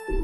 The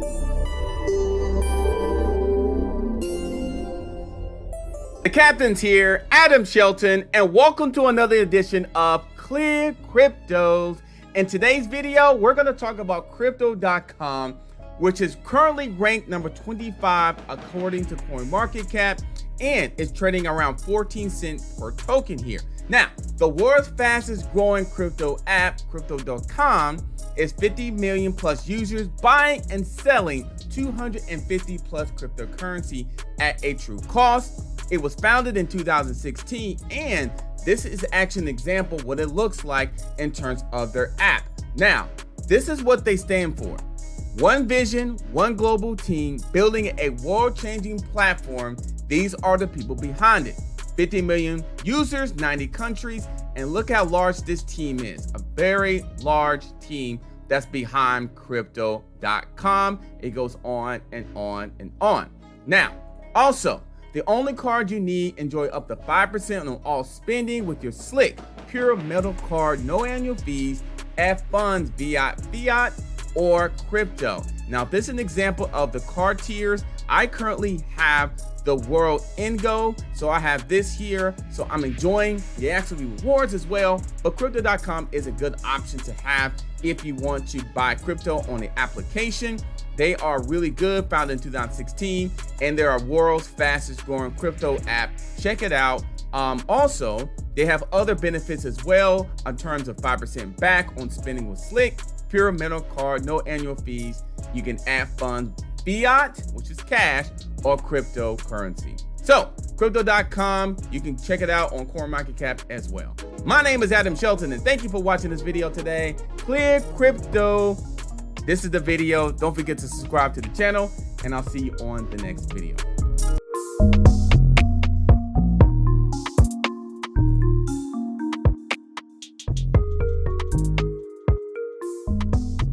captain's here, Adam Shelton, and welcome to another edition of ClearCryptos. In today's video, we're going to talk about Crypto.com, which is currently ranked number 25 according to CoinMarketCap, and is trading around 14 cents per token here. Now, the world's fastest growing crypto app, Crypto.com, is 50 million plus users buying and selling 250 plus cryptocurrency at a true cost. It was founded in 2016, and this is actually an example of what it looks like in terms of their app. Now, this is what they stand for. One vision, one global team, building a world-changing platform. These are the people behind it. 50 million users, 90 countries, and look how large this team is. A very large team that's behind Crypto.com. It goes on and on and on. Now, also, the only card you need, enjoy up to 5% on all spending with your slick, pure metal card, no annual fees, F funds via fiat or crypto. Now, this is an example of the card tiers. I currently have the World Ingo, so I have this here, so I'm enjoying the actual rewards as well. But Crypto.com is a good option to have if you want to buy crypto on the application. They are really good, founded in 2016, and they're our world's fastest growing crypto app. Check it out. Also, they have other benefits as well in terms of 5% back on spending with Slick, pure metal card, no annual fees. You can add funds, fiat, which is cash, or cryptocurrency. So, Crypto.com, you can check it out on CoinMarketCap as well. My name is Adam Shelton, and thank you for watching this video today. Clear Crypto. This is the video. Don't forget to subscribe to the channel, and I'll see you on the next video.